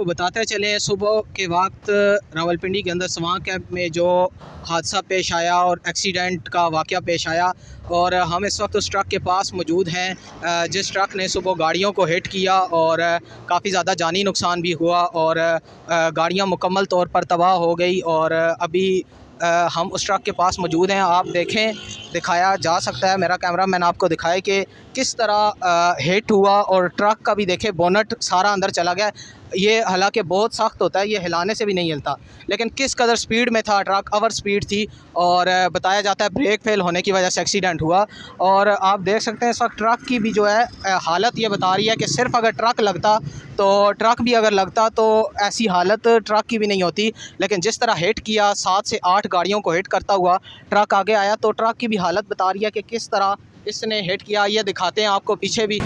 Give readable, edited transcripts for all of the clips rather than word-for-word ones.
आपको बताते चले सुबह के वक्त रावलपिंडी के अंदर सवां कैंप में जो हादसा पेश आया और एक्सीडेंट का वाक़या पेश आया। और हम इस वक्त उस ट्रक के पास मौजूद हैं जिस ट्रक ने सुबह गाड़ियों को हिट किया और काफ़ी ज़्यादा जानी नुकसान भी हुआ और गाड़ियाँ मुकम्मल तौर पर तबाह हो गई। और अभी हम उस ट्रक के पास मौजूद हैं। आप देखें, दिखाया जा सकता है, मेरा कैमरा मैन आपको दिखाए कि किस तरह हिट हुआ और ट्रक का भी देखें बोनट सारा अंदर चला गया। ये हालांकि बहुत सख्त होता है, ये हिलाने से भी नहीं हिलता, लेकिन किस कदर स्पीड में था ट्रक, ओवर स्पीड थी और बताया जाता है ब्रेक फेल होने की वजह से एक्सीडेंट हुआ। और आप देख सकते हैं इस वक्त ट्रक की भी जो है हालत ये बता रही है कि सिर्फ अगर ट्रक लगता तो ट्रक भी अगर लगता तो ऐसी हालत ट्रक की भी नहीं होती। लेकिन जिस तरह हिट किया, 7 से 8 गाड़ियों को हिट करता हुआ ट्रक आगे आया, तो ट्रक की भी हालत बता रही है कि किस तरह इसने हिट किया। ये दिखाते हैं आपको, पीछे भी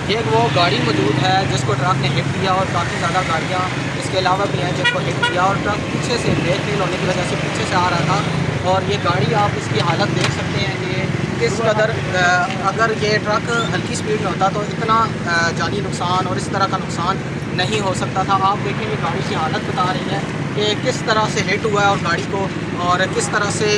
एक वो गाड़ी मौजूद है जिसको ट्रक ने हिट किया और काफ़ी ज़्यादा गाड़ियाँ इसके अलावा भी हैं जिसको हिट किया और ट्रक पीछे से ब्रेक फेल होने की वजह से पीछे से आ रहा था। और ये गाड़ी आप इसकी हालत देख सकते हैं कि किस कदर अगर ये ट्रक हल्की स्पीड में होता तो इतना जानी नुकसान और इस तरह का नुकसान नहीं हो सकता था। आप देखेंगे गाड़ी की हालत बता रही है कि किस तरह से हिट हुआ है और गाड़ी को, और किस तरह से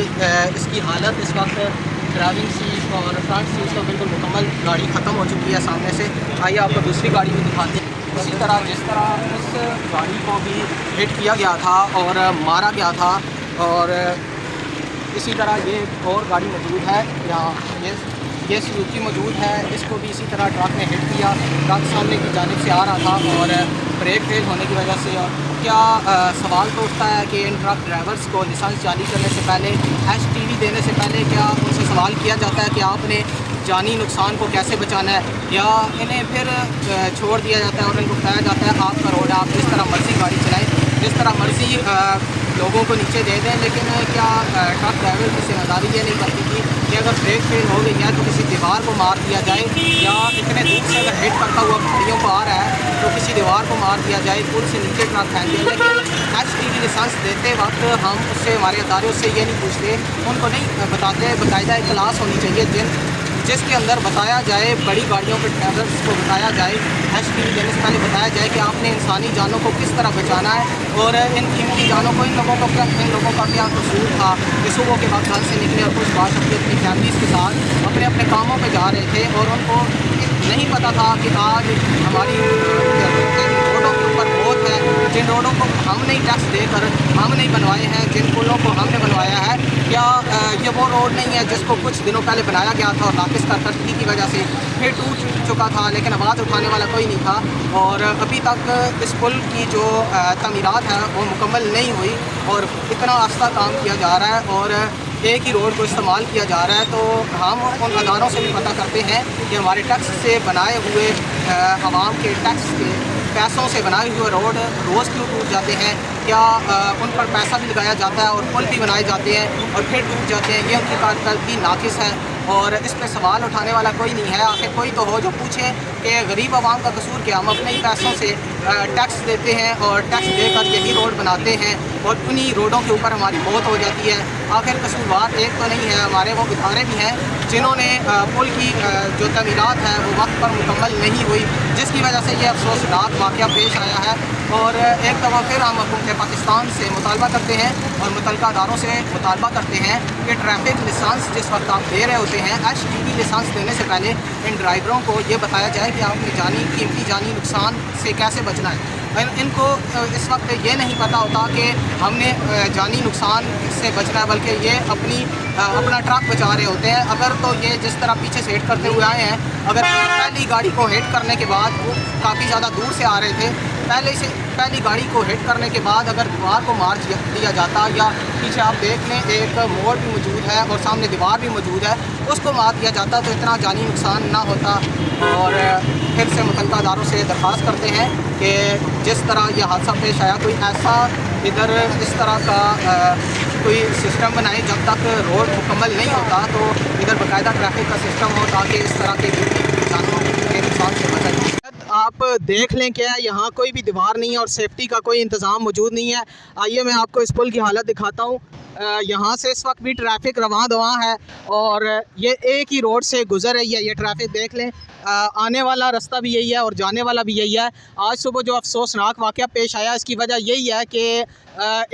इसकी हालत इस वक्त ड्राइविंग सीट और फ्रंट सीट तो बिल्कुल मुकम्मल गाड़ी ख़त्म हो चुकी है सामने से। आइए आपको दूसरी गाड़ी भी दिखाते हैं। इसी तरह जिस तरह इस गाड़ी को भी हिट किया गया था और मारा गया था, और इसी तरह ये और गाड़ी मौजूद है यहाँ, ये सुजुकी मौजूद है, इसको भी इसी तरह ट्रक ने हिट किया। ट्रक सामने की जानिब से आ रहा था और ब्रेक फेल होने की वजह से। और क्या सवाल तो उठता है कि इन ट्रक ड्राइवर्स को लाइसेंस जारी करने से पहले, HTV देने से पहले, क्या उनसे सवाल किया जाता है कि आपने जानी नुकसान को कैसे बचाना है, या इन्हें फिर छोड़ दिया जाता है और इनको बताया जाता है आपका रोड है, आप जिस तरह मर्ज़ी गाड़ी चलाएं, जिस तरह मर्ज़ी लोगों को नीचे दे दें। लेकिन क्या ट्रक ड्राइवर की जिम्मेदारी ये नहीं बनती थी कि अगर ब्रेक फेल हो गई है तो किसी दीवार को मार दिया जाए, या इतने दूर से अगर हिट करता हुआ गाड़ियों को आ रहा है तो किसी दीवार को मार दिया जाए, पुल से नीचे ट्रक फेंक दिया। लेकिन HTV लाइसेंस देते वक्त हम उससे, हमारे अदारे उससे ये नहीं पूछते, उनको नहीं बताते, बाकायदा एक क्लास होनी चाहिए जिसके अंदर बताया जाए, बड़ी गाड़ियों के ड्राइवर्स को बताया जाए, HTV देने से पहले बताया जाए कि आपने इंसानी जानों को किस तरह बचाना है और इन कीमती जानों को, इन लोगों का क्या कसूर था कि सुबह के वक्त घर से निकले और कुछ बात अपनी फैमिलीज़ के साथ अपने अपने कामों पर जा रहे थे और उनको नहीं पता था कि आज हमारी रोडों के ऊपर बहुत है, जिन रोडों को हमने ही टैक्स देकर हम नहीं बनवाए हैं, जिन पुलों को हमने बनवाया है, क्या ये वो रोड नहीं है जिसको कुछ दिनों पहले बनाया गया था और नाकिस कारकर्दगी की वजह से फिर टूट चुका था, लेकिन आवाज़ उठाने वाला कोई नहीं था। और अभी तक इस पुल की जो तमीरात है वो मुकम्मल नहीं हुई और इतना आस्ता काम किया जा रहा है और एक ही रोड को इस्तेमाल किया जा रहा है। तो हम उन अदारों से भी पता करते हैं कि हमारे टैक्स से बनाए हुए, आवाम के टैक्स के पैसों से बनाए हुए रोड रोज़ क्यों टूट जाते हैं, क्या उन पर पैसा भी लगाया जाता है और पुल भी बनाए जाते हैं और फिर टूट जाते हैं। ये उनकी कारकर्दगी नाकिस है और इस पर सवाल उठाने वाला कोई नहीं है। आखिर कोई तो हो जो पूछे कि गरीब आवाम का कसूर क्या, हम अपने ही पैसों से टैक्स देते हैं और टैक्स देकर यही रोड बनाते हैं और उन्हीं रोडों के ऊपर हमारी मौत हो जाती है। आखिर कसूरवार एक तो नहीं है, हमारे वो इदारे भी हैं जिन्होंने पुल की जो तमीरात है वो वक्त पर मुकम्मल नहीं हुई, जिसकी वजह से ये अफसोसनाक वाक़या पेश आया है। और एक दफ़ा फिर हम हुकूमत पाकिस्तान से मुतालबा करते हैं और मुतल्लिक़ा अदारों से मुतालबा करते हैं कि ट्रैफिक लाइसेंस जिस वक्त आप दे रहे होते हैं, HTV लाइसेंस देने से पहले इन ड्राइवरों को ये बताया जाए कि आपने कीमती जानी नुकसान से कैसे बचना है। इनको इस वक्त ये नहीं पता होता कि हमने जानी नुकसान से बचना है, बल्कि ये अपना ट्रक बचा रहे होते हैं। अगर तो ये जिस तरह पीछे से हिट करते हुए आए हैं, अगर पहली गाड़ी को हिट करने के बाद वो काफ़ी ज़्यादा दूर से आ रहे थे, पहली गाड़ी को हिट करने के बाद अगर दीवार को मार दिया जाता, या पीछे आप देख लें एक मोड़ भी मौजूद है और सामने दीवार भी मौजूद है, उसको मार दिया जाता तो इतना जानी नुकसान ना होता। और फिर से मुतल्लिक़ा अदारों से दरख्वास्त करते हैं कि जिस तरह यह हादसा पेश आया, कोई ऐसा इधर इस तरह का कोई सिस्टम बनाए, जब तक रोड मुकम्मल नहीं होता तो इधर बाकायदा ट्रैफिक का सिस्टम हो ताकि इस तरह के जानवरों के नुकसान से बचा जाए। आप आप देख लें क्या है, यहाँ कोई भी दीवार नहीं है और सेफ्टी का कोई इंतज़ाम मौजूद नहीं है। आइए मैं आपको इस पुल की हालत दिखाता हूँ। यहाँ से इस वक्त भी ट्रैफिक रवां दवां है और ये एक ही रोड से गुजर रही है। ये ट्रैफिक देख लें, आने वाला रास्ता भी यही है और जाने वाला भी यही है। आज सुबह जो अफसोसनाक वाक़या पेश आया, इसकी वजह यही है कि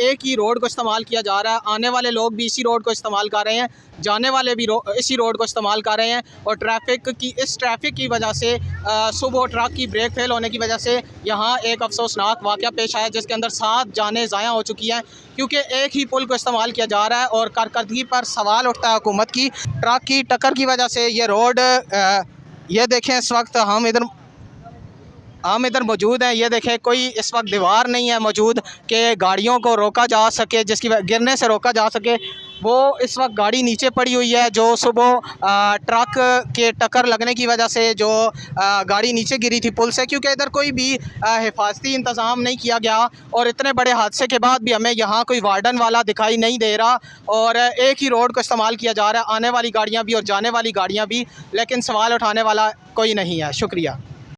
एक ही रोड को इस्तेमाल किया जा रहा है। आने वाले लोग भी इसी रोड को इस्तेमाल कर रहे हैं, जाने वाले भी इसी रोड को इस्तेमाल कर रहे हैं और इस ट्रैफिक की वजह से सुबह ट्रक की ब्रेक फेल होने की वजह से यहाँ एक अफसोसनाक वाक़या पेश आया, जिसके अंदर 7 जानें ज़ाया हो चुकी हैं, क्योंकि एक ही पुल को इस्तेमाल किया जा रहा है और कारकर्दगी पर सवाल उठता है हुकूमत की। ट्रक की टक्कर की वजह से ये रोड, ये देखें इस वक्त हम इधर मौजूद हैं। ये देखें कोई इस वक्त दीवार नहीं है मौजूद कि गाड़ियों को रोका जा सके, जिसकी गिरने से रोका जा सके। वो इस वक्त गाड़ी नीचे पड़ी हुई है, जो सुबह ट्रक के टक्कर लगने की वजह से जो गाड़ी नीचे गिरी थी पुल से, क्योंकि इधर कोई भी हिफाजती इंतज़ाम नहीं किया गया और इतने बड़े हादसे के बाद भी हमें यहाँ कोई वार्डन वाला दिखाई नहीं दे रहा और एक ही रोड को इस्तेमाल किया जा रहा है, आने वाली गाड़ियाँ भी और जाने वाली गाड़ियाँ भी, लेकिन सवाल उठाने वाला कोई नहीं है। शुक्रिया।